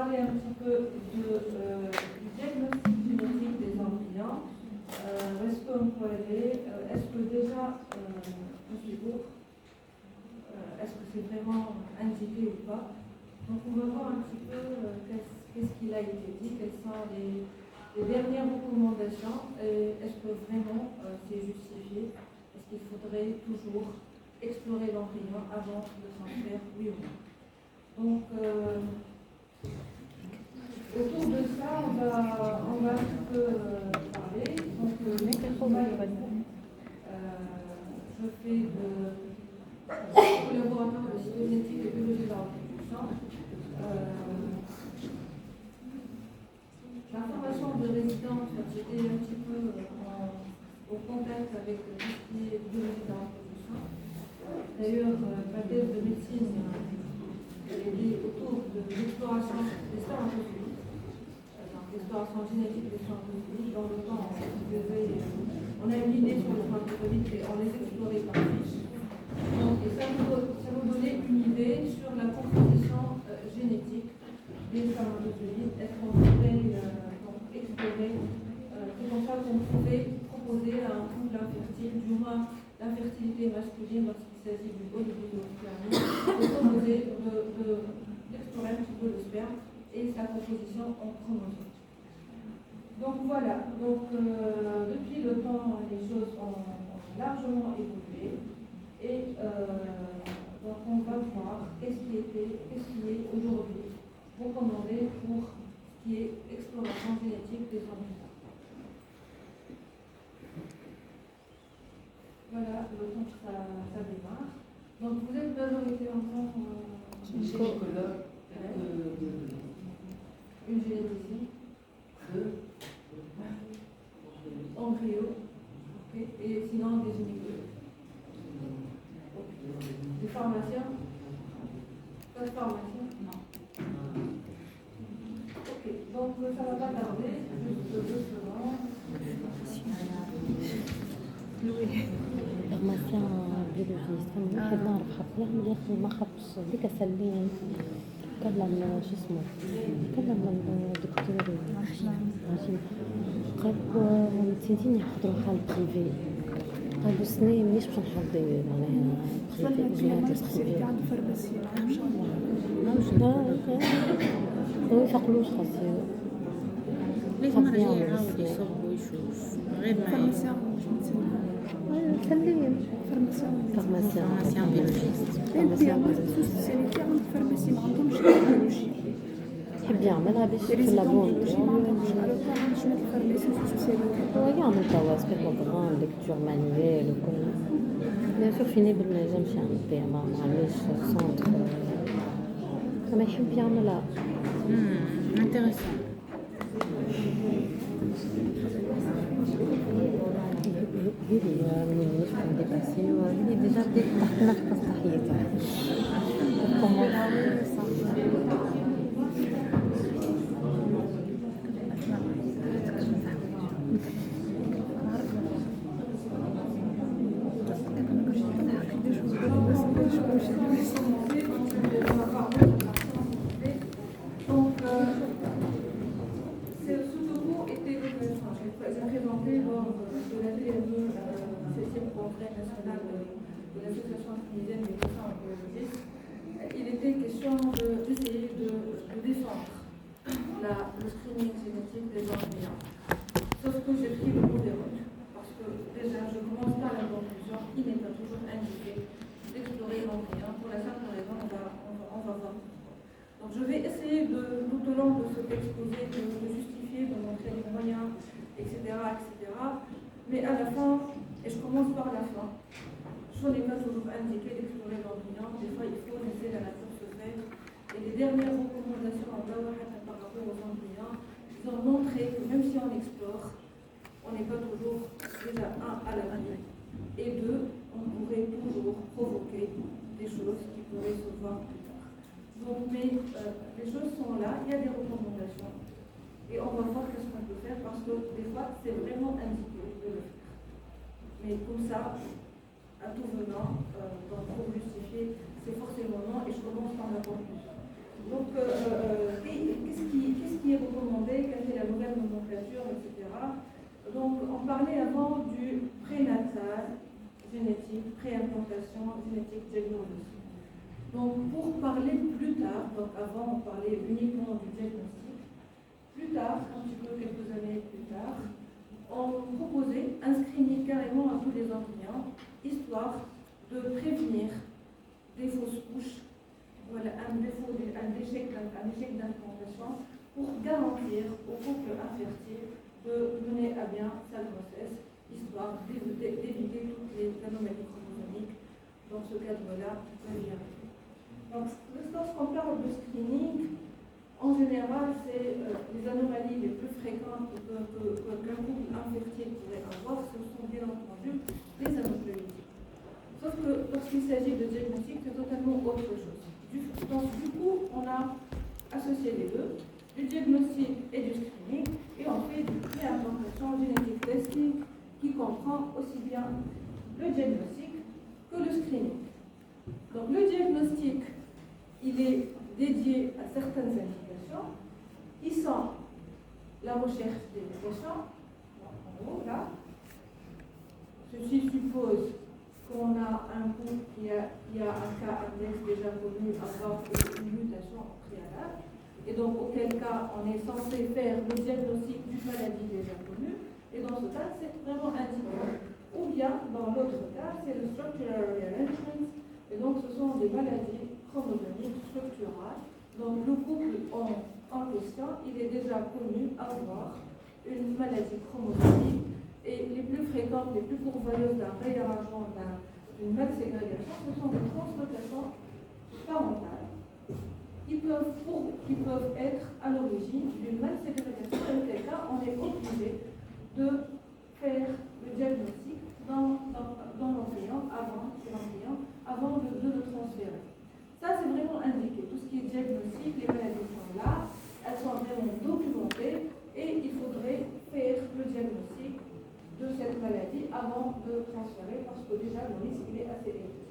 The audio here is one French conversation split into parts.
parler un petit peu du diagnostic génétique des embryons. Où est-ce qu'on peut aller? Est-ce que déjà, monsieur Bourg, est-ce que c'est vraiment indiqué ou pas? Donc on va voir un petit peu qu'est-ce qu'il a été dit, quelles sont les dernières recommandations, est-ce que vraiment c'est justifié? Est-ce qu'il faudrait toujours explorer l'embryon avant le transfert, oui ou non? Donc, autour de ça, on va un petit peu parler. Donc, je fais de collaborateur de cytonétique et biologie de la reproduction. La formation de résidence, j'étais un petit peu au contact avec tout ce qui est biologie de la reproduction. D'ailleurs, ma thèse de médecine, elle est autour de l'exploration des spermatozoïdes, l'exploration génétique des spermatozoïdes. Dans le temps, on a une idée sur les spermatozoïdes et on les explorait par fiche. Donc, et ça nous donnait une idée sur la composition génétique des spermatozoïdes. Est-ce qu'on pouvait explorer, c'est comme ça qu'on pouvait proposer à un couple infertile, du moins l'infertilité masculine lorsqu'il s'agit du oligonucléamide, d'explorer un petit peu le sperme et sa composition en chromosomes. Donc voilà, depuis le temps, les choses ont largement évolué et donc on va voir qu'est-ce qui est aujourd'hui recommandé pour ce qui est exploration génétique des embryons. Voilà, le temps que ça démarre. Donc vous êtes majoritairement gynécologue, une généticienne, embryo, okay. Et sinon des gynécologues. Des pharmaciens? Pas de pharmaciens? Non. Ok, donc ça ne va pas tarder, juste 2 secondes. pharmacien biologiste واحد نعرف يعمل ياخذ ما خبص ديك سليم كلم شو اسمه كلم الدكتور ماشي قال تنتيني يحضروا حال بريفي قالوا سنين مانيش باش نحضر معناها بريفي عند الفارماسي ان شاء الله ما يفقلوش خاصي لازم نرجع يعاود يصب ويشوف غير ما فارماسيان سليم فارماسيان بيولوجيست عند الفارماسي ما عندهمش بيولوجي يحب يعملها باش في اللابون هو يعمل توا سبيروغرام ليكتور مانيوال وكل بيان سور في نابل ما ينجمش يعمل بيها ما عملش سونتر اما يحب يعملها انتريسون هذي من يشوفوا ديباسي وهذه ديجا بدات تحكينا في قصة حياتها Il était question d'essayer de défendre le screening génétique des embryons. Sauf que j'ai pris le cours des routes, parce que déjà je commence par la conclusion, il n'est pas toujours indiqué d'explorer l'embryon. Pour la simple raison, on va voir. Donc je vais essayer tout au long de cet exposé de justifier, de montrer les moyens, etc., etc. Mais à la fin, et je commence par la fin, je n'ai pas toujours indiqué d'explorer l'embryon. Des fois, il faut laisser la nature se faire. Et les dernières recommandations en par rapport aux embryons, ils ont montré que même si on explore, on n'est pas toujours déjà à la manière. Et 2, on pourrait toujours provoquer des choses qui pourraient se voir plus tard. Donc, mais les choses sont là, il y a des recommandations. Et on va voir ce qu'on peut faire parce que des fois, c'est vraiment indiqué de le faire. Mais comme ça, à tout venant, pour justifier, c'est forcément non, et je commence par la conclusion. Donc, qu'est-ce prémature, etc. Donc, on parlait avant du prénatal génétique, préimplantation génétique diagnostique. Donc, pour parler plus tard, donc avant on parlait uniquement du diagnostic, plus tard, un petit peu quelques années plus tard, on proposait un screening carrément à tous les embryons, histoire de prévenir des fausses couches, voilà, un échec d'implantation, pour garantir au couple infertile de mener à bien sa grossesse, histoire d'éviter toutes les anomalies chromosomiques dans ce cadre-là. Donc, lorsqu'on parle de screening, en général, c'est les anomalies les plus fréquentes qu'un couple infertile pourrait avoir, ce sont bien entendu les aneuploïdies. Sauf que lorsqu'il s'agit de diagnostic, c'est totalement autre chose. Donc, du coup, on a associé les deux, du diagnostic et du screening, et on fait du préimplantation génétique testing qui comprend aussi bien le diagnostic que le screening. Donc, le diagnostic, il est dédié à certaines indications qui sont la recherche des mutations. En gros, là, ceci suppose qu'on a un couple qui a un cas index déjà connu, avoir une mutation préalable, et donc auquel cas on est censé faire le diagnostic d'une maladie déjà connue, et dans ce cas c'est vraiment indiqué. Ou bien, dans l'autre cas, c'est le structural rearrangement, et donc ce sont des maladies chromosomiques structurales. Donc le couple en question, il est déjà connu avoir une maladie chromosomique, et les plus fréquentes, les plus pourvoyeuses d'un réarrangement, d'une malségrégation, ce sont des translocations parentales qui peuvent être à l'origine d'une malségrégation, et auquel cas on est obligé de faire le diagnostic dans l'embryon avant de le transférer. Ça, c'est vraiment indiqué. Tout ce qui est diagnostic, les maladies sont là, elles sont vraiment documentées, et il faudrait faire le diagnostic de cette maladie avant de transférer, parce que déjà le risque il est assez élevé.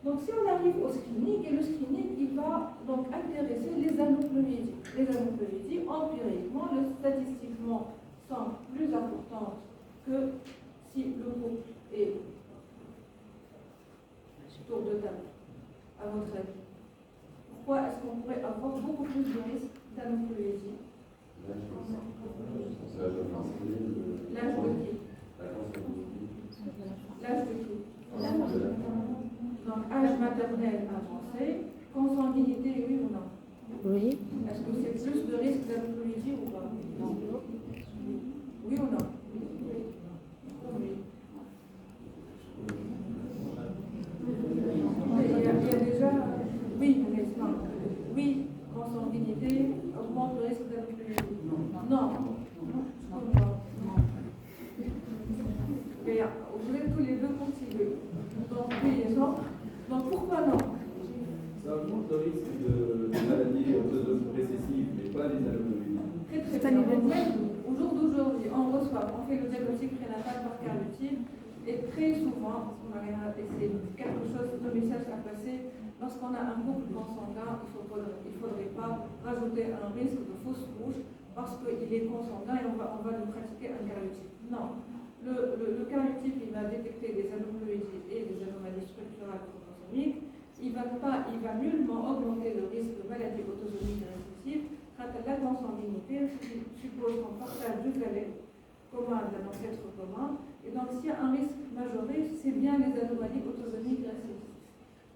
Donc si on arrive au screening, et le screening il va donc intéresser les aneuploïdies. Les aneuploïdies, empiriquement, statistiquement, sont plus importantes que si le couple est tour de table, à votre avis. Pourquoi est-ce qu'on pourrait avoir beaucoup plus de risques d'aneuploïdie? L'âge de qui? L'âge de qui? Donc, âge maternel avancé, consanguinité, oui ou non? Oui. Est-ce que c'est plus de risque d'aneuploïdie ou pas? Non. Oui ou non? Oui. Il y a déjà, oui, mais non. Oui, consanguinité augmente le risque d'aneuploïdie. Non. Mais vous êtes tous les deux contigus. Donc, oui et non. Donc, pourquoi non? Ça augmente le risque de maladies autosomes récessives, mais pas les aneuploïdies. Très bien. Donc, même au jour d'aujourd'hui, on fait le diagnostic prénatal par carotide, et très souvent, c'est quelque chose de message à passer, lorsqu'on a un couple consanguin, il ne faudrait pas rajouter un risque de fausse couche parce qu'il est consanguin et on va lui pratiquer un cariotype. Non. Le cariotype, il va détecter des aneuploïdies et des anomalies structurales chromosomiques. Il va nullement augmenter le risque de maladie autosomique récessive. Quant à la consanguinité, suppose qu'on partage deux allèles communs d'un ancêtre commun. Et donc, s'il y a un risque majoré, c'est bien les anomalies autosomiques récessives.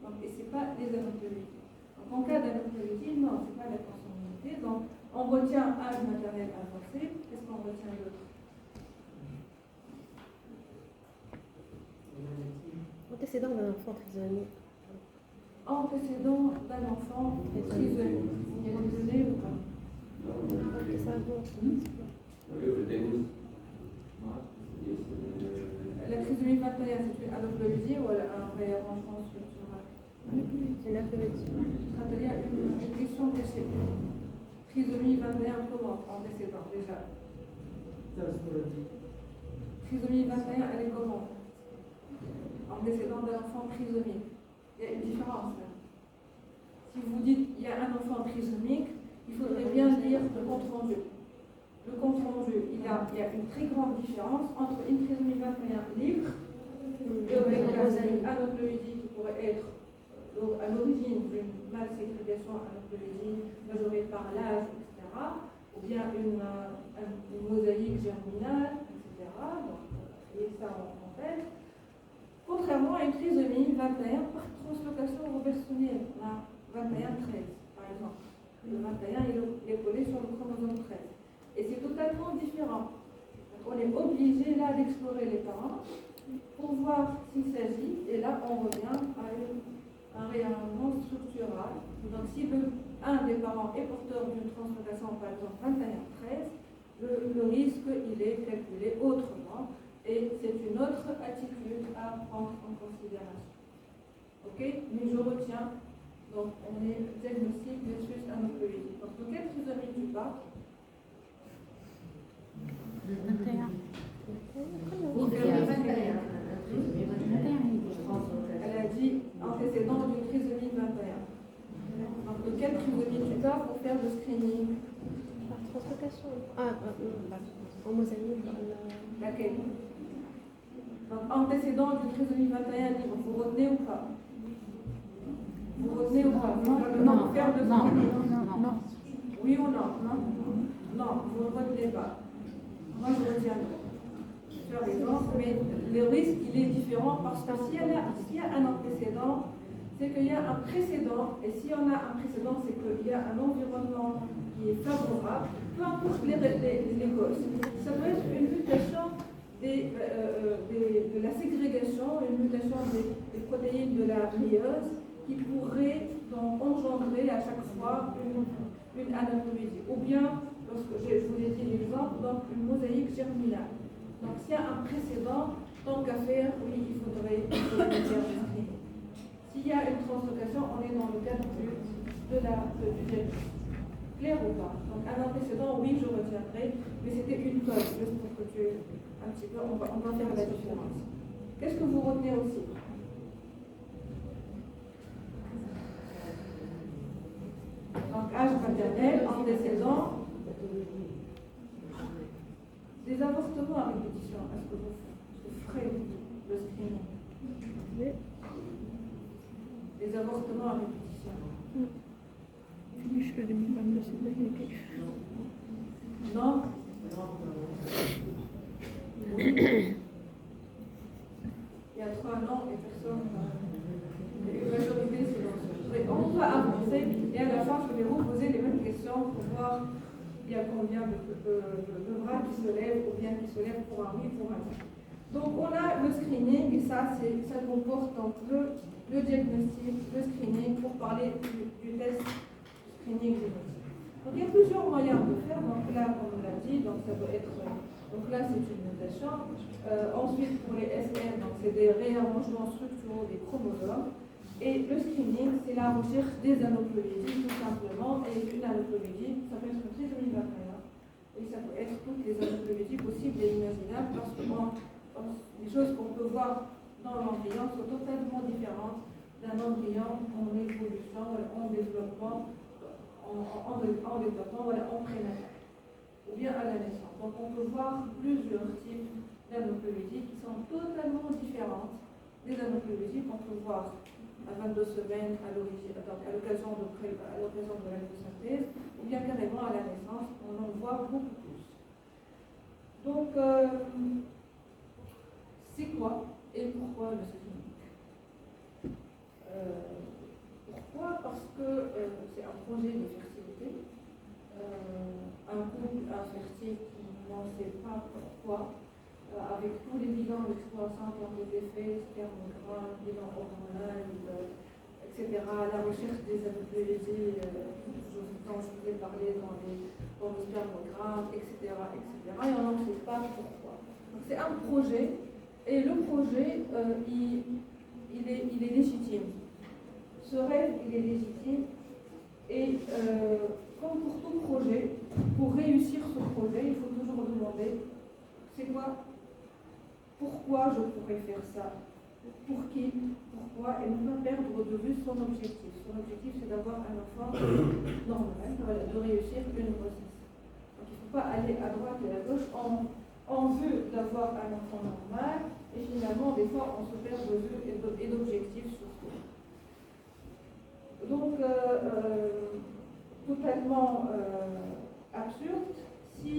Donc, et ce n'est pas les aneuploïdies. Donc, en cas d'aneuploïdie, non, ce n'est pas la consanguinité. Donc, on retient âge maternel avancé. Qu'est-ce qu'on retient d'autre? Antécédent d'un enfant trisomique. Antécédent d'un enfant trisomique. Il y a des données ou pas? La trisomie 21, c'est une aneuploïdie ou un réarrangement structural? C'est une aneuploïdie. Il y a une question cachée. Trisomie 21, comment? Antécédent, déjà. Trisomie 21, elle est comment? Antécédent d'un enfant trisomique. Il y a une différence là. Si vous dites il y a un enfant trisomique, il faudrait bien lire le compte rendu. le compte rendu, il y a une très grande différence entre une trisomie 21 libre et avec un aneuploïdie qui pourrait être à l'origine d'une malségrégation aneuploïdie majorée par l'âge, etc., ou bien une mosaïque germinale, etc. Donc, et ça en fait. Contrairement à une trisomie 21 par translocation robertsonienne, la 21-13 par exemple. Le 21 il est collé sur le chromosome 13. Et c'est totalement différent. Donc, on est obligé là d'explorer les parents pour voir s'il s'agit, et là on revient à un réarrangement structural. Donc si un des parents est porteur d'une translocation, par exemple 21-13, le risque il est calculé autrement. Et c'est une autre attitude à prendre en considération. Ok? Mais je retiens, donc on est diagnostic versus aneuploïdie. Donc de quelle trisomie tu parles? 21. Elle a dit antécédent d'une trisomie 21. Donc de quelle trisomie tu parles pour faire le screening? Par translocation. En mosaïque. Laquelle? Donc, antécédent d'une trisomie 21 libre, vous retenez ou pas? Vous retenez ou pas? Non, faire de non, screening. non. Oui ou non? Non, vous ne retenez pas. Moi, je retiens non. Sur l'exemple, mais le risque, il est différent parce que s'il y a un antécédent, c'est qu'il y a un précédent, et si on a un précédent, c'est qu'il y a un environnement qui est favorable, peu importe les causes. Ça peut être une mutation de la ségrégation, une mutation des protéines de la myose qui pourrait donc engendrer à chaque fois une aneuploïdie. Ou bien, lorsque je vous ai dit l'exemple, donc une mosaïque germinale. Donc s'il y a un précédent, tant qu'à faire, oui, il faudrait faire le screening. S'il y a une translocation, on est dans le cadre du diagnostic. Clair ou pas? Donc un antécédent, oui, je retiendrai, mais c'était une cause, juste pour que tu un petit peu, on va faire la différence. Qu'est-ce que vous retenez aussi? Donc âge maternel, antécédent, des avortements à répétition. Est-ce que vous ferez le screening? Oui. Des avortements à répétition. Je fais 2022, c'est pas quelque chose. Non? Oui. Il y a 3 ans et personne. La majorité silencieuse. On va avancer et à la fin, je vais vous poser les mêmes questions pour voir il y a combien de bras qui se lèvent ou bien qui se lèvent pour un oui, pour un non. Donc on a le screening et ça comporte donc le diagnostic, le screening pour parler du test screening génétique. Donc il y a plusieurs moyens de faire. Donc là, comme on l'a dit, donc ça peut être donc là c'est une mutation. Ensuite pour les SR, donc c'est des réarrangements structuraux des chromosomes. Et le screening, c'est la recherche des aneuploïdies tout simplement. Et une aneuploïdie, ça peut être une trisomie 21. Et ça peut être toutes les aneuploïdies possibles et imaginables parce que les choses qu'on peut voir dans l'embryon sont totalement différentes d'un embryon en évolution, en développement, en prénatal, ou bien à la naissance. Donc on peut voir plusieurs types d'aneuploïdies qui sont totalement différentes des aneuploïdies qu'on peut voir à 22 semaines à l'origine, donc à l'occasion de la synthèse, ou bien carrément à la naissance, on en voit beaucoup plus. Donc, c'est quoi et pourquoi le screening? Pourquoi? Parce que c'est un projet de fertilité. Un couple infertile qui n'en sait pas pourquoi, avec tous les bilans d'exploration qui ont été faits, spermogramme, bilan hormonal, etc., la recherche des aneuploïdies, dont je vous ai parlé dans le spermogramme, etc., et on n'en sait pas pourquoi. Donc c'est un projet, et le projet, il est légitime. Ce rêve, il est légitime, et comme pour tout projet, pour réussir ce projet, il faut toujours demander, c'est quoi? Pourquoi je pourrais faire ça? Pour qui? Pourquoi? Et ne pas perdre de vue son objectif. Son objectif, c'est d'avoir un enfant normal, de réussir une grossesse. Donc il ne faut pas aller à droite et à gauche en vue d'avoir un enfant normal, et finalement, des fois, on se perd de vue et d'objectifs surtout. Donc, totalement absurde si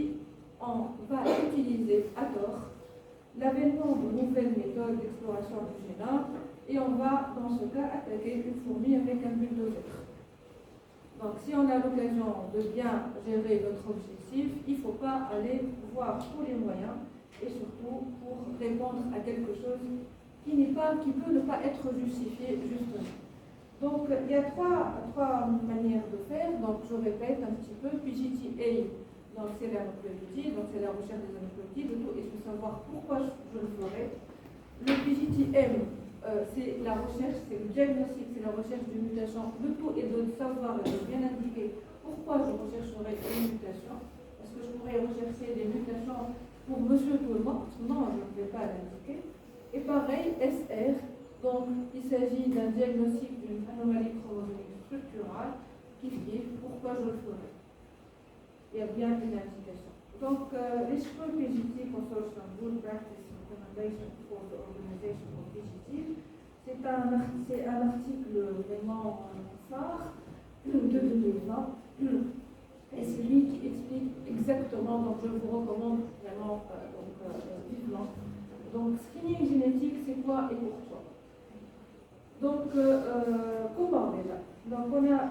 on va utiliser à tort l'avènement de nouvelles méthodes d'exploration du génome et on va, dans ce cas, attaquer une fourmi avec un bulldozer. Donc, si on a l'occasion de bien gérer notre objectif, il ne faut pas aller voir tous les moyens et surtout pour répondre à quelque chose qui peut ne pas être justifié justement. Donc, il y a trois manières de faire. Donc, je répète un petit peu. PGTA, donc c'est la nucléotide, donc c'est la recherche des nucléotides. Le tout est de savoir pourquoi je le ferai. Le PGTM, c'est la recherche, c'est le diagnostic, c'est la recherche d'une mutation. Le tout est de savoir et de bien indiquer pourquoi je rechercherai une mutation. Est-ce que je pourrais rechercher des mutations pour monsieur tout le monde? Non, je ne vais pas l'indiquer. Et pareil, SR. Donc, il s'agit d'un diagnostic d'une anomalie chromosomique structurale qui dit pourquoi je le ferai. Il y a bien une indication. Donc, l'ISHRE PGT Consortium Good Practice Recommendation for the Organization of PGT, c'est un article vraiment phare de 2020 et c'est lui qui explique exactement, donc je vous recommande vraiment vivement. Donc, screening génétique, c'est quoi et pourquoi? Donc, comment déjà? Donc, on a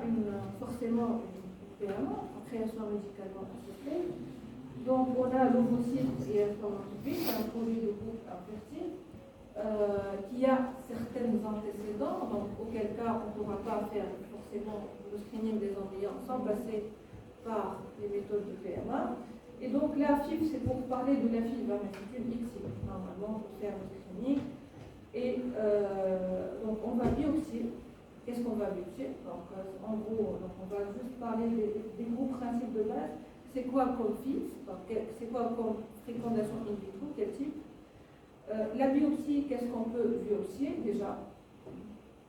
forcément une PMA, en création médicalement assistée. Donc, on a l'ovocyte et l'inflammatorie, c'est un produit de groupe infertile qui a certains antécédents, donc auquel cas on ne pourra pas faire forcément le screening des embryons sans passer par les méthodes de PMA. Et donc, la FIV, c'est pour parler de la FIV, mais c'est une XY, normalement, pour faire le screening. Et donc on va biopsier. Qu'est-ce qu'on va biopsier? Donc, en gros, donc on va juste parler des gros principes de base. C'est quoi comme FIV? C'est quoi comme fécondation in vitro? Quel type? La biopsie, qu'est-ce qu'on peut biopsier déjà?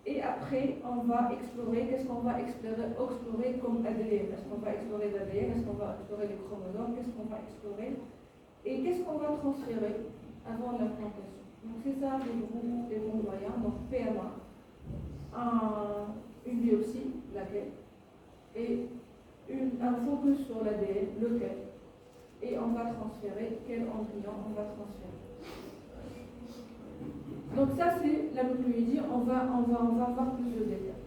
Et après, on va explorer, qu'est-ce qu'on va explorer comme ADN? Est-ce qu'on va explorer l'ADN? Est-ce qu'on va explorer les chromosomes? Qu'est-ce qu'on va explorer? Et qu'est-ce qu'on va transférer avant l'implantation? Donc c'est ça les bons moyens, donc PMA, une biopsie, laquelle, et un focus sur l'ADN, lequel, et on va transférer, quel embryon on va transférer. Donc ça c'est la nucléoïdie, on va voir plus de détails.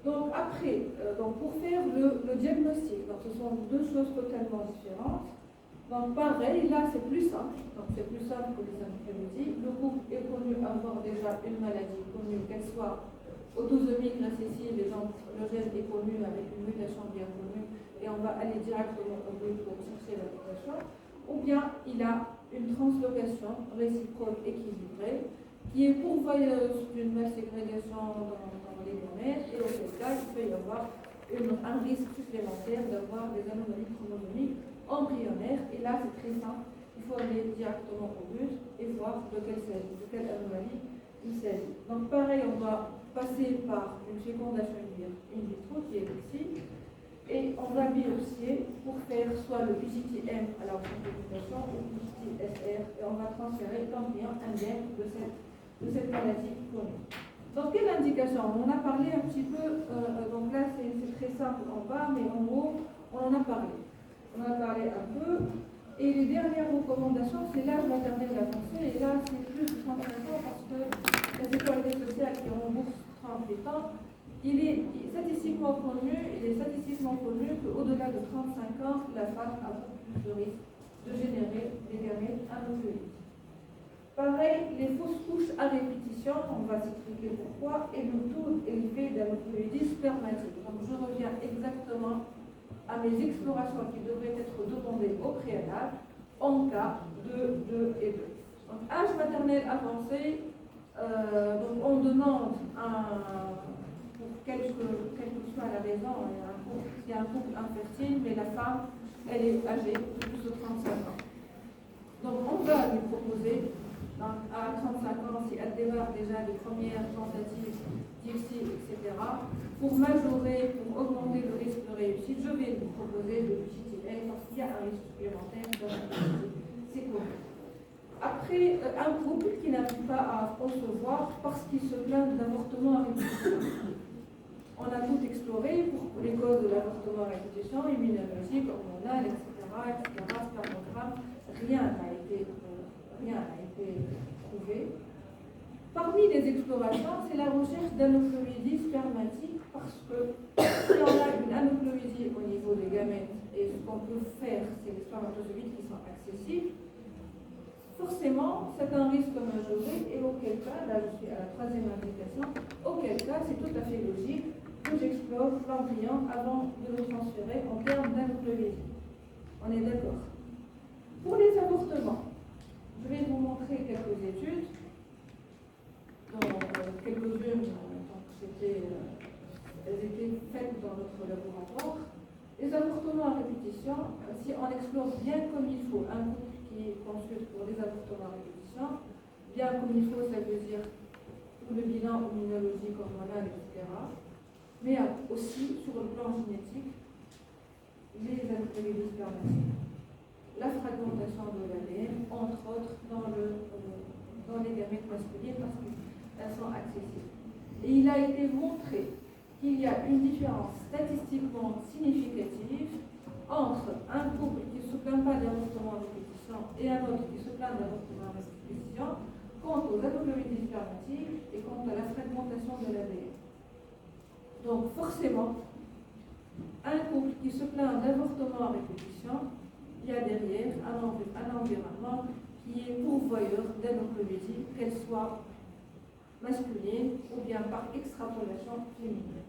Donc après, pour faire le diagnostic, donc ce sont deux choses totalement différentes. Donc pareil, là c'est plus simple, donc c'est plus simple que les anomalies. Le couple est connu avoir déjà une maladie connue, qu'elle soit autosomique récessive, et donc le gène est connu avec une mutation bien connue, et on va aller directement au but pour chercher la mutation, ou bien il a une translocation réciproque équilibrée, qui est pourvoyeuse d'une mal ségrégation dans les gamètes, et auquel cas il peut y avoir un risque supplémentaire d'avoir des anomalies chromosomiques embryonnaires, et là c'est très simple, il faut aller directement au but et voir de quelle anomalie il s'agit. Donc pareil, on va passer par une fécondation in vitro qui est ici, et on va biopsier pour faire soit le PGTM à la recherche de mutation ou le PGT-SR, et on va transférer l'embryon indemne de cette maladie connue. Donc, quelle indication? On en a parlé un petit peu, donc là c'est très simple en bas, mais en haut, on en a parlé. On en a parlé un peu. Et les dernières recommandations, c'est l'âge maternel avancé. Et là, c'est plus de 35 ans parce que la sécurité sociale qui rembourse 38 ans, il est statistiquement connu qu'au-delà de 35 ans, la femme a beaucoup plus de risque de générer des gamètes anuloïdes. Pareil, les fausses couches à répétition, on va s'expliquer pourquoi, et le taux élevé d'aneuploïdie spermatique. Donc je reviens exactement à mes explorations qui devraient être demandées au préalable en cas de 2 et 2. Donc âge maternel avancé, donc on demande pour quelle que soit la raison, il y a un couple infertile, mais la femme, elle est âgée de plus de 35 ans. Donc on va lui proposer, à 35 ans, si elle démarre déjà les premières tentatives d'IFSI, etc., pour majorer, pour augmenter le risque de réussite, je vais lui proposer le PGT-M lorsqu'il y a un risque supplémentaire dans la maladie, c'est connu. Après, un couple qui n'arrive pas à concevoir parce qu'il se plaint d'avortement à répétition. On a tout exploré pour les causes de l'avortement à répétition, immunologique, hormonale, etc., spermogramme, rien n'a été trouvé. Parmi les explorations, c'est la recherche d'aneuploïdie spermatique parce que si on a une aneuploïdie au niveau des gamètes et ce qu'on peut faire, c'est les spermatozoïdes qui sont accessibles, forcément, c'est un risque majoré et auquel cas, là je suis à la troisième indication, auquel cas c'est tout à fait logique que j'explore l'embryon avant de le transférer en termes d'aneuploïdie. On est d'accord. Pour les avortements, je vais vous montrer quelques études, dont quelques-unes, elles étaient faites dans notre laboratoire. Les avortements à répétition, si on explore bien comme il faut, un couple qui consulte pour des avortements à répétition, bien comme il faut, ça veut dire tout le bilan immunologique, hormonal, etc. Mais aussi, sur le plan génétique, les aneuploïdies spermatiques, la fragmentation de l'ADN, entre autres, dans les gamètes masculines parce qu'elles sont accessibles. Et il a été montré qu'il y a une différence statistiquement significative entre un couple qui ne se plaint pas d'avortement à répétition et un autre qui se plaint d'avortement à répétition quant aux aneuploïdies spermatiques et quant à la fragmentation de l'ADN. Donc forcément, un couple qui se plaint d'avortement à répétition, il y a derrière un environnement qui est pourvoyeur d'aneuploïdie, qu'elle soit masculine ou bien par extrapolation féminine.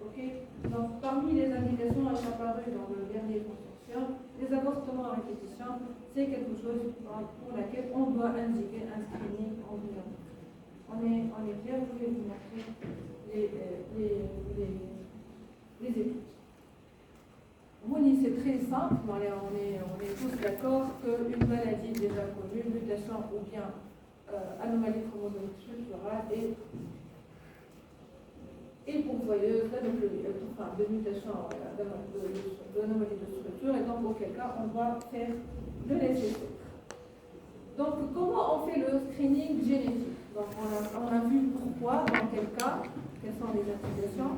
Okay. Donc, parmi les indications apparues dans le dernier consortium, les avortements à répétition, c'est quelque chose pour laquelle on doit indiquer un screening embryonnaire. On est clair, je vais vous montrer les études. C'est très simple, on est tous d'accord qu'une maladie déjà connue, mutation ou bien anomalie chromosomique structurale et pourvoyeuse de mutation, d'anomalie de structure, et donc auquel cas on doit faire le nécessaire. Donc comment on fait le screening génétique? Donc on a vu pourquoi, dans quel cas, quelles sont les implications.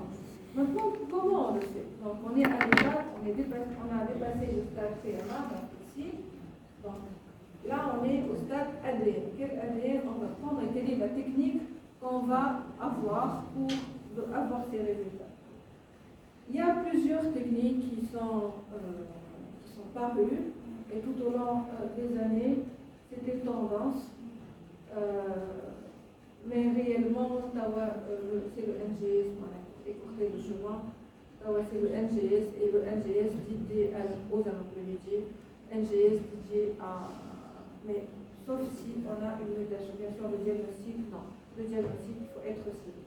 Maintenant, comment on le fait? Donc on est à l'étape, on a dépassé le stade PMA, donc ici. Donc là on est au stade ADN. Quel ADN on va prendre et quelle est la technique qu'on va avoir pour avoir ces résultats? Il y a plusieurs techniques qui sont parues et tout au long des années, c'était tendance. Mais réellement, c'est le NGS, on a écourté le chemin. C'est le NGS et le NGS dédié aux aneuploïdies, NGS dédié à. Mais sauf si on a une mutation, bien sûr, le diagnostic, non. Le diagnostic, il faut être ciblé.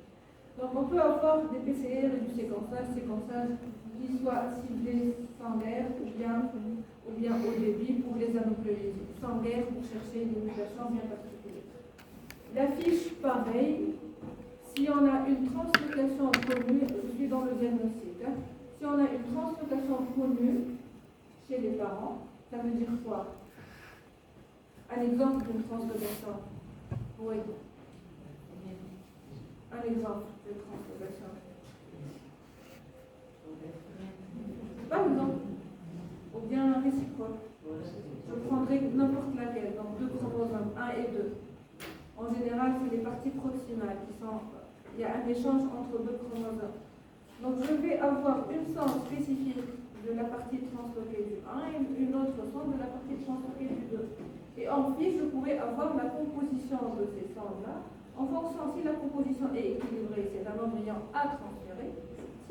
Donc on peut avoir des PCR et du séquençage qui soient ciblés sanguaires ou bien au débit pour les aneuploïdies. Sanguaires pour chercher des mutations bien particulières. La fiche, pareil, si on a une translocation connue, je suis dans le diagnostic, si on a une translocation connue chez les parents, ça veut dire quoi? Un exemple d'une translocation. Oui. Un exemple de translocation. Par exemple, ou bien un réciproque. Je prendrai n'importe laquelle, donc deux chromosomes, 1 et 2. En général, c'est les parties proximales qui sont. Il y a un échange entre deux chromosomes. Donc, je vais avoir une sangle spécifique de la partie transloquée du 1 et une autre sangle de la partie transloquée du 2. Et en fiche, je pourrais avoir la composition de ces sangles-là. En fonction, si la composition est équilibrée, c'est un embryon à transférer.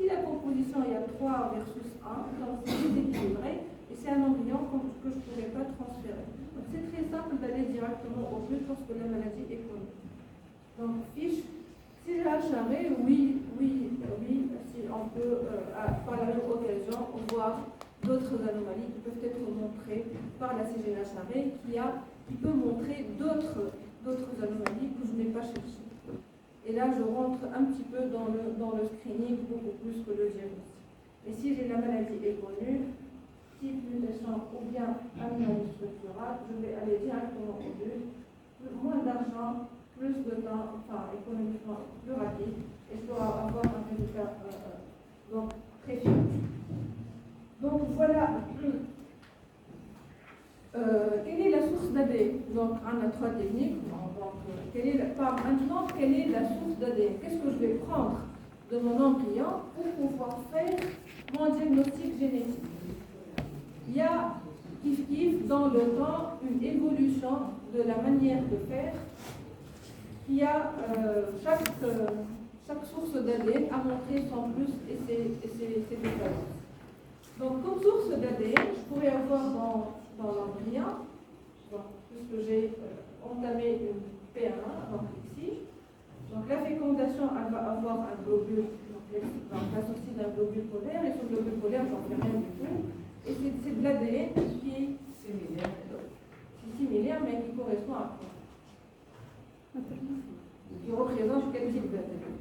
Si la composition, il y a 3 versus 1, donc c'est déséquilibré, et c'est un embryon que je ne pourrais pas transférer. Donc c'est très simple d'aller directement au but lorsque la maladie est connue. Donc fiche, CGHRE, oui, si on peut, par la même occasion, voir d'autres anomalies qui peuvent être montrées par la CGHRE, qui peut montrer d'autres anomalies que je n'ai pas cherchées. Et là, je rentre un petit peu dans le screening beaucoup plus que le diagnostic. Mais si la maladie est connue, type mutation ou bien anomalie structurale, je vais aller directement au but. Moins d'argent, plus de temps, enfin économiquement plus rapide, et je dois avoir un résultat donc très fiable. Donc voilà. Quelle est la source d'ADN? Donc, on a trois techniques. Donc, maintenant, quelle est la source d'ADN? Qu'est-ce que je vais prendre de mon embryon pour pouvoir faire mon diagnostic génétique? Il y a, dans le temps, une évolution de la manière de faire. Il y a chaque source d'ADN a montré son plus et ses défaillances. Donc, comme source d'ADN, je pourrais avoir dans l'embryon, puisque j'ai entamé une P1, donc ici. Donc, la fécondation, elle va avoir un globule, donc la sortie d'un globule polaire, et ce globule polaire, j'en fais rien du tout. Et c'est de l'ADN qui est similaire, mais qui correspond à quoi? Qui représente quel type d'ADN?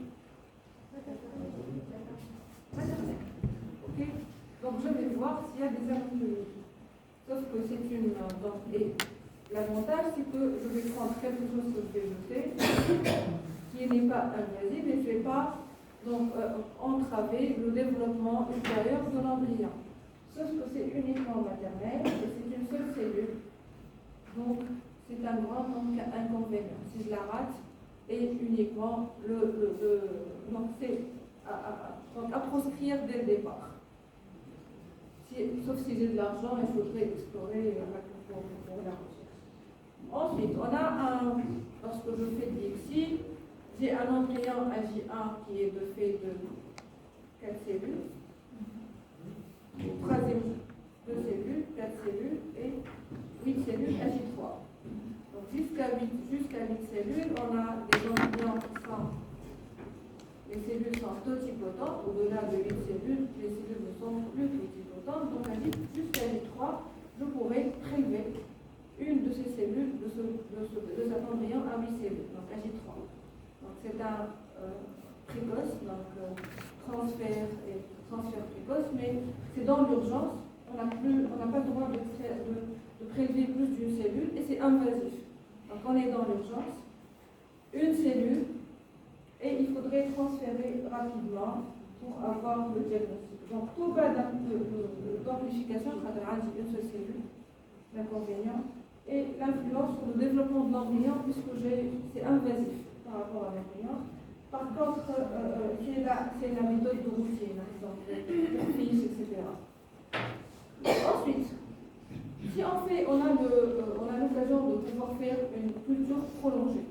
Ok. Donc je vais voir s'il y a des anomalies. Sauf que c'est une... et l'avantage, c'est que je vais prendre quelque chose que je sais, qui n'est pas invasive, et je ne vais pas entraver le développement ultérieur de l'embryon. Sauf que c'est uniquement maternel, et c'est une seule cellule. Donc c'est un grand inconvénient. Si je la rate, et uniquement donc c'est à proscrire dès le départ. Sauf si j'ai de l'argent, il faudrait explorer pour la recherche. Ensuite, on a lorsque je fais DXI, j'ai un embryon AJ1 qui est de fait de 4 cellules, troisième 2 cellules, 4 cellules et 8 cellules AJ3. Donc jusqu'à 8 cellules, on a des embryons qui sont... Les cellules sont totipotentes. Au-delà de 8 cellules, les cellules ne sont plus totipotentes. Donc, jusqu'à J3, je pourrais prélever une de ces cellules, de cet embryon à 8 cellules, donc à J3. Donc, c'est un précoce, donc transfert précoce, mais c'est dans l'urgence. On n'a pas le droit de prélever plus d'une cellule et c'est invasif. Donc, on est dans l'urgence. Une cellule. Et il faudrait transférer rapidement pour avoir le diagnostic. Donc, tout bas d'amplification, je vais dire une seule cellule, l'inconvénient, et l'influence sur le développement de l'embryon, puisque c'est invasif par rapport à l'embryon. Par contre, c'est la méthode de routine, donc le fiche, etc. Ensuite, si on a l'occasion de pouvoir faire une culture prolongée.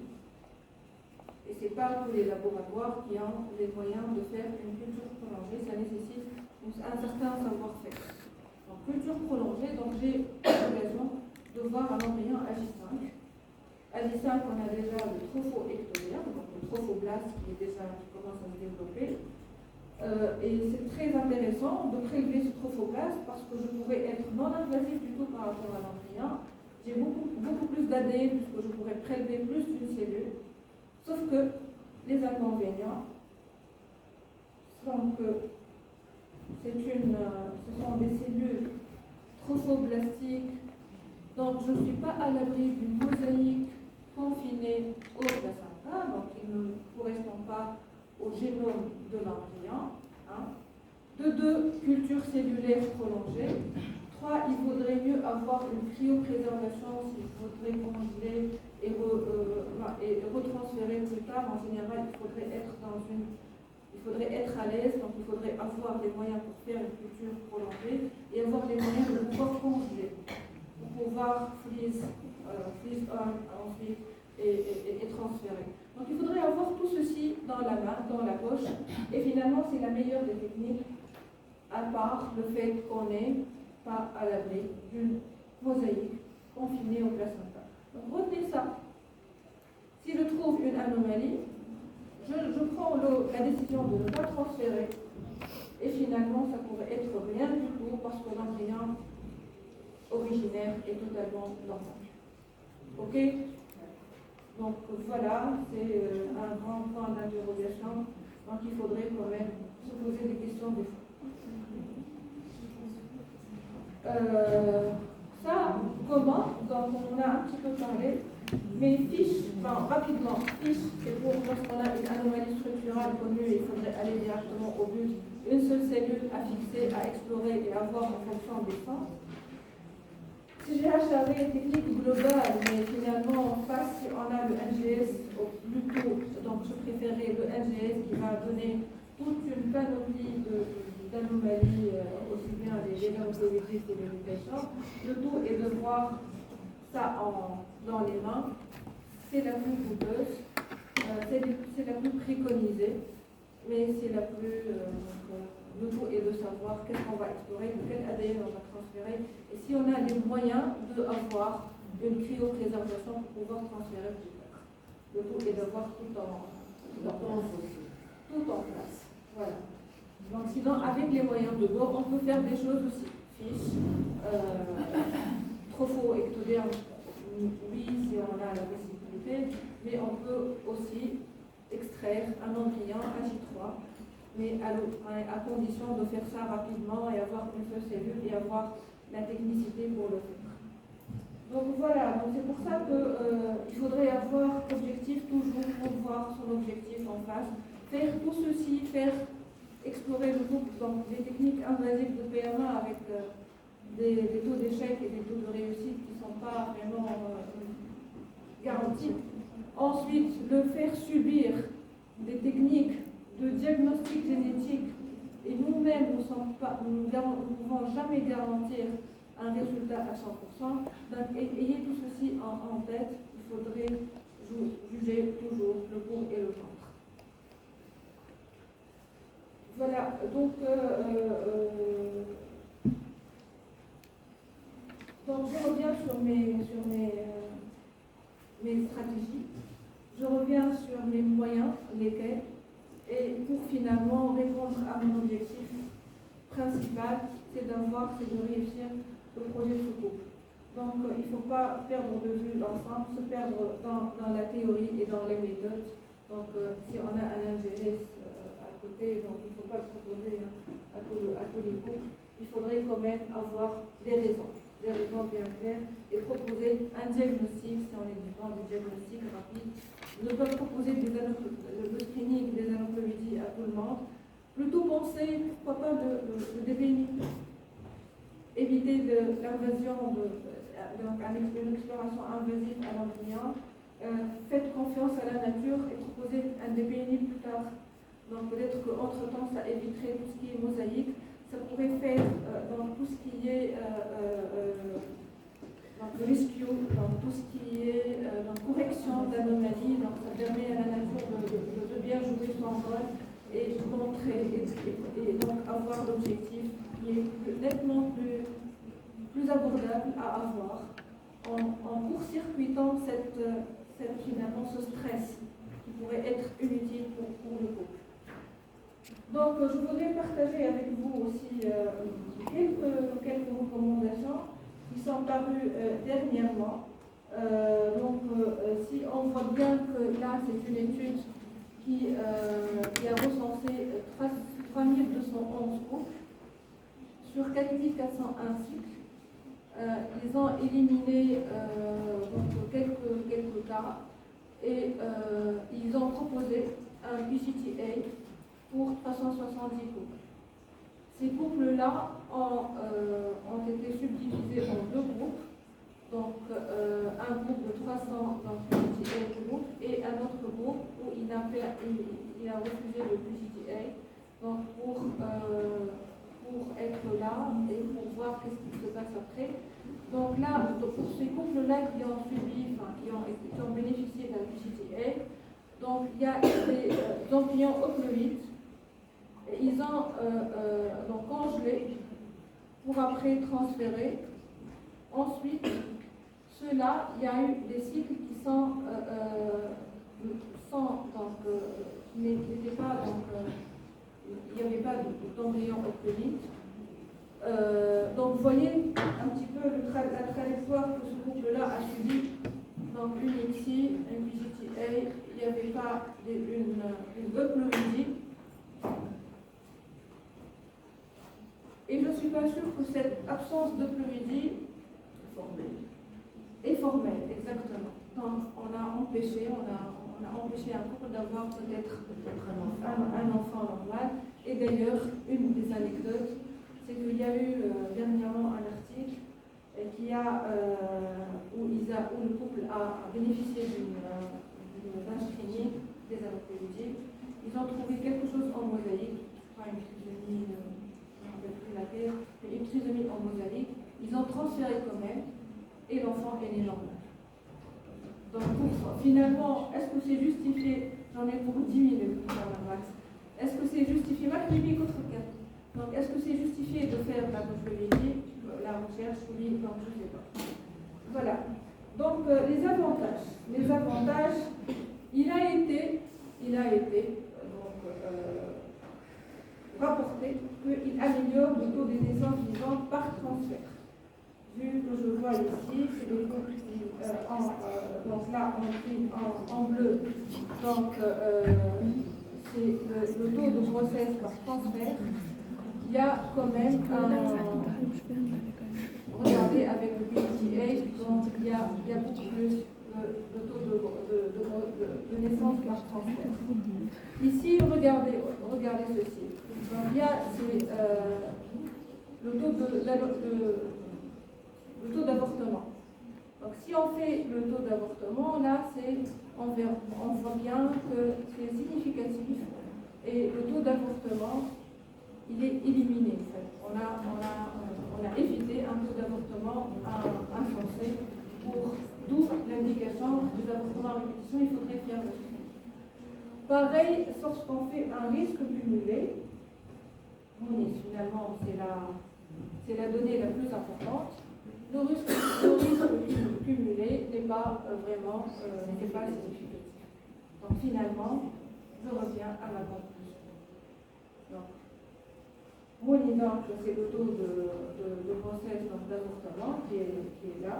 Et ce n'est pas tous les laboratoires qui ont les moyens de faire une culture prolongée, ça nécessite un certain savoir-faire. Donc, culture prolongée, donc j'ai l'occasion de voir un embryon AJ5. AJ5, on a déjà le trophoectoderme, donc le trophoblaste qui commence à se développer. Et c'est très intéressant de prélever ce trophoblaste parce que je pourrais être non invasif du tout par rapport à l'embryon. J'ai beaucoup plus d'ADN puisque je pourrais prélever plus d'une cellule. Sauf que les inconvénients sont que ce sont des cellules trophoblastiques, donc je ne suis pas à l'abri d'une mosaïque confinée au placenta, donc il ne correspond pas au génome de l'embryon. De 2, culture cellulaire prolongée. 3, il vaudrait mieux avoir une cryopréservation s'il faudrait congeler et retransférer plus tard. En général, il faudrait être à l'aise, donc il faudrait avoir les moyens pour faire une culture prolongée et avoir les moyens de pouvoir congeler, pour pouvoir freeze on ensuite et transférer. Donc il faudrait avoir tout ceci dans la main, dans la poche, et finalement c'est la meilleure des techniques, à part le fait qu'on n'est pas à l'abri d'une mosaïque confinée au placenta. Donc retenez ça. Si je trouve une anomalie, je prends la décision de ne pas transférer, et finalement ça pourrait être rien du tout parce que l'embryon originaire est totalement normal. Ok? Donc voilà, c'est un grand point d'interrogation. Donc il faudrait quand même se poser des questions des fois. Ça, comment? Donc, on a un petit peu parlé. Mais fiche, enfin, rapidement, fiche, c'est pour lorsqu'on a une anomalie structurelle connue, il faudrait aller directement au but. Une seule cellule à fixer, à explorer et à voir en fonction des sens. CGH avait une technique globale, mais finalement, en face, si on a le NGS, ou plutôt, donc je préférais le NGS qui va donner toute une panoplie d'anomalies, aussi bien les généalogistes et les mutations. Le tout est de voir ça dans les mains. C'est la plus coûteuse, c'est la plus préconisée, mais c'est la plus. Le tout est de savoir qu'est-ce qu'on va explorer, quel ADN on va transférer, et si on a les moyens d'avoir une cryopréservation pour pouvoir transférer plus tard. Le tout est d'avoir tout en place. Voilà. Donc sinon, avec les moyens de bord, on peut faire des choses aussi. Fiches, tropho-ectoderme, oui, si on a la possibilité, mais on peut aussi extraire un embryon, un J3, mais à condition de faire ça rapidement et avoir une seule cellule et avoir la technicité pour le faire. Donc voilà, donc c'est pour ça qu'il faudrait avoir objectif toujours pour voir son objectif en face, faire tout ceci, faire explorer le groupe, donc des techniques invasives de PMA avec des taux d'échec et des taux de réussite qui ne sont pas vraiment garantis. Ensuite, le faire subir des techniques de diagnostic génétique, et nous-mêmes nous ne pouvons jamais garantir un résultat à 100%. Donc ayez tout ceci en tête, il faudrait juger toujours le pour et le contre. Voilà, donc je reviens sur mes stratégies, je reviens sur mes moyens, lesquels, et pour finalement répondre à mon objectif principal, c'est de réussir le projet sous couple. Donc il ne faut pas perdre de vue l'ensemble, se perdre dans la théorie et dans les méthodes. Donc si on a un ingénieur à côté, donc il ne faut pas le proposer à tous les groupes. Il faudrait quand même avoir des raisons bien claires et proposer un diagnostic, si on est dans des diagnostics rapides. Ne pas proposer le screening des anomalies à tout le monde. Plutôt penser, pourquoi pas, de DPI. Éviter l'invasion, une exploration invasive à l'embryon. Faites confiance à la nature et proposez un DPI plus tard. Donc peut-être qu'entre-temps, ça éviterait tout ce qui est mosaïque. Ça pourrait faire dans tout ce qui est le rescue, dans tout ce qui est correction d'anomalies. Donc ça permet à la nature de bien jouer son rôle et montrer et donc avoir l'objectif qui est nettement plus abordable à avoir en court-circuitant finalement ce stress qui pourrait être inutile pour le couple. Donc, je voudrais partager avec vous aussi quelques recommandations qui sont parues dernièrement. Si on voit bien que là, c'est une étude qui a recensé 3211 couples sur 4401 cycles. Ils ont éliminé quelques cas et ils ont proposé un PCTA pour 370 couples. Ces couples-là ont été subdivisés en deux groupes. Donc, un groupe de 300 dans le PCTA groupe et un autre groupe où il a refusé le PCTA. Donc, pour être là et pour voir qu'est-ce qui se passe après. Donc là, pour ces couples-là qui ont suivi, qui ont bénéficié d'un PCTA, donc il y a des embryons haploïdes. Ils ont donc congelé pour après transférer. Ensuite, ceux-là, il y a eu des cycles qui sont qui n'étaient pas il n'y avait pas d'embryon haploïde. Donc vous voyez un petit peu la trajectoire que ce couple-là a subi. Donc une ici, un PCTA, il n'y avait pas une haploïdie. Et je suis bien sûr que cette absence de fluidité est formelle, exactement. Donc, on a empêché un couple d'avoir peut-être un enfant normal. Et d'ailleurs, une des anecdotes, c'est qu'il y a eu dernièrement un article où le couple a bénéficié d'un screening des allopédies. Ils ont trouvé quelque chose en mosaïque, pas une trisomie, je ne me rappelle plus laquelle, mais une trisomie en mosaïque. Ils ont transféré quand même et l'enfant est né normal. Donc finalement, est-ce que c'est justifié? J'en ai pour 10 minutes, max. Est-ce que c'est justifié? Donc est-ce que c'est justifié de faire la recherche? Oui, donc je ne sais pas. Voilà. Donc les avantages, il a été rapporté qu'il améliore le taux des naissances vivantes par transfert. Vu que je vois ici, c'est le couples donc là on écrit en bleu, donc c'est le taux de grossesse par transfert. Il y a quand même regardez avec le PTA, donc il y a beaucoup plus de taux de naissance par transfert. Ici, regardez ceci. Donc il y a le taux d'avortement. Donc si on fait le taux d'avortement, là, on voit bien que c'est significatif et le taux d'avortement, il est éliminé en fait. On a évité un taux d'avortement insensé, d'où l'indication des avortements à répétition, il faudrait faire le suivi. Pareil, lorsqu'on fait un risque cumulé, finalement c'est la donnée la plus importante. Le risque cumulé n'est pas vraiment significatif. Donc finalement, je reviens à ma conclusion. Donc, mon exemple, c'est le taux de grossesse, donc d'avortement qui est là.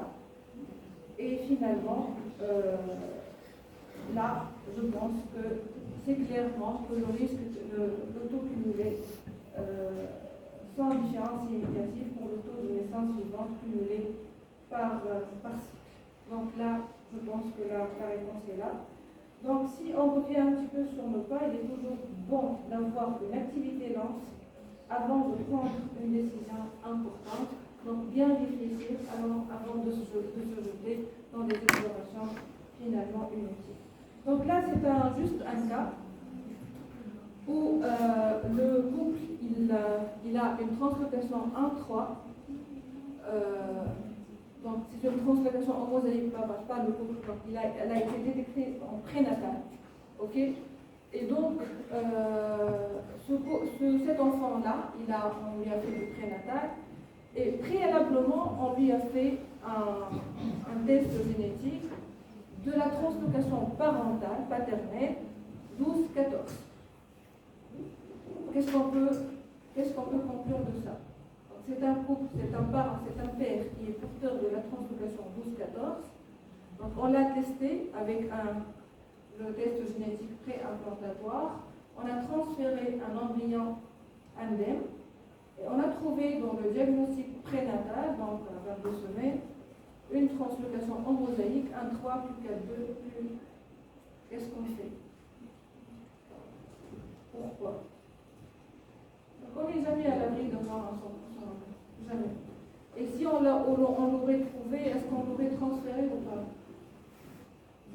Et finalement, là, je pense que c'est clairement que le taux cumulé sans différence significative pour le taux de naissance vivante cumulé par cycle. Donc là, je pense que la réponse est là. Donc si on revient un petit peu sur nos pas, il est toujours bon d'avoir une activité lente avant de prendre une décision importante. Donc bien réfléchir avant de se jeter dans des explorations finalement inutiles. Donc là, c'est juste un cas où le couple il a une translocation 1-3. Donc c'est une translocation en mosaïque, pas le couple. Donc elle a été détectée en prénatal. Ok. Et donc cet enfant-là, on lui a fait du prénatal. Et préalablement, on lui a fait un test génétique de la translocation parentale, paternelle, 12-14. Qu'est-ce qu'on peut conclure de ça? C'est un couple, c'est un parent, c'est un père qui est porteur de la translocation 12-14. Donc on l'a testé avec le test génétique pré-implantatoire. On a transféré un embryon indemne. Et on a trouvé dans le diagnostic prénatal, donc à 22 semaines, une translocation en mosaïque, 1-3 plus 4-2 plus. Qu'est-ce qu'on fait? Pourquoi? On n'est jamais à l'abri d'avoir un 100%. Jamais. Et si on l'aurait trouvé, est-ce qu'on l'aurait transféré ou pas?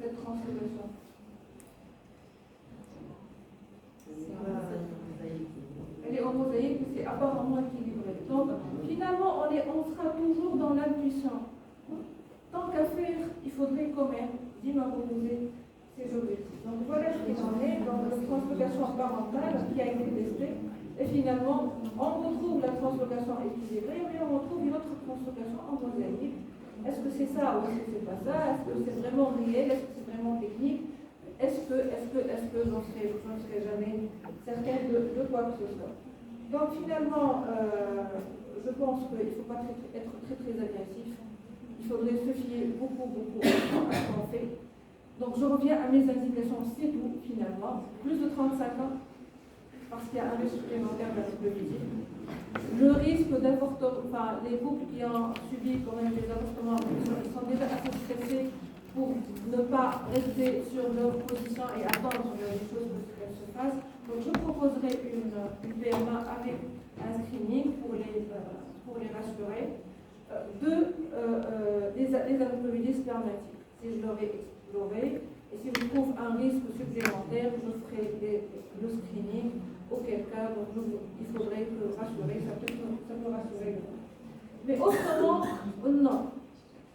Cette translocation. Elle est en mosaïque, mais c'est apparemment équilibré. Donc, finalement, on sera toujours dans l'intuition. Tant qu'à faire, il faudrait quand même proposer ces objectifs. Donc, voilà ce qu'il en est dans la translocation parentale qui a été testée. Et finalement, on retrouve la translocation équilibrée, mais on retrouve une autre translocation en mosaïque. Est-ce que c'est ça ou est-ce que c'est pas ça? Est-ce que c'est vraiment réel? Est-ce que c'est vraiment technique? Est-ce que j'en serai jamais certaine de quoi que ce soit? Donc finalement, je pense qu'il ne faut pas être très très agressif. Il faudrait se fier beaucoup à ce qu'on fait. Donc je reviens à mes indications, c'est tout finalement. Plus de 35 ans, parce qu'il y a un risque supplémentaire d'alopécie. Le risque d'avortement, enfin, les couples qui ont subi quand même des avortements, ils sont déjà assez stressés pour ne pas rester sur leur position et attendre les choses qu'elles se fassent. Donc je proposerai une PMA avec un screening pour les rassurer des anomalies spermatiques. Si je l'aurais exploré, et si je trouve un risque supplémentaire, je ferai le screening, auquel cas donc, il faudrait que rassurer, ça peut rassurer le couple. Mais autrement, non.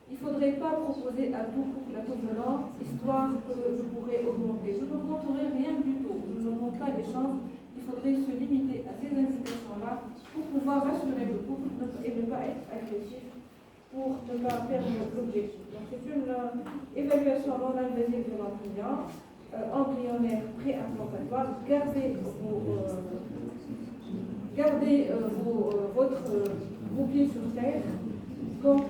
Il ne faudrait pas proposer à tout couple l'autoviolence, histoire que je pourrais augmenter. Je ne n'augmenterai rien du tout. Je ne montre pas les chances. Il faudrait se limiter à ces incitations-là pour pouvoir rassurer le couple et ne pas être agressif pour ne pas perdre l'objectif. Donc c'est une évaluation non invasive de l'embryon, embryonnaire pré-implantatoire. Gardez vos pieds sur terre. Donc,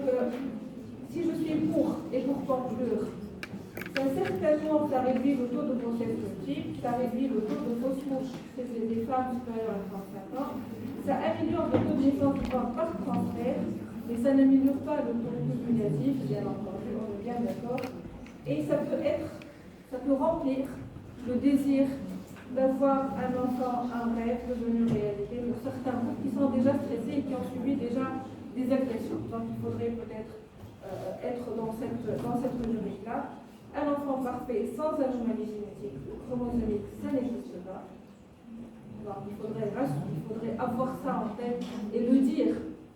si je suis pour et pour conclure, certainement ça réduit le taux de grossesse multiple, ça réduit le taux de fausse couche chez les femmes supérieures à 35 ans, ça améliore le taux de naissance par transfert, mais ça n'améliore pas le taux cumulatif, bien entendu, on est bien d'accord. Et ça peut remplir le désir d'avoir un enfant, un rêve devenu réalité pour certains couples qui sont déjà stressés et qui ont subi déjà des agressions. Donc il faudrait peut-être être dans cette logique-là. Un enfant parfait sans anomalie génétique ou chromosomique, ça n'existe pas. Donc il faudrait avoir ça en tête et le dire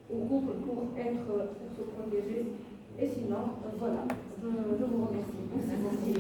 au couple pour se protéger. Et sinon, voilà, je vous remercie. Merci.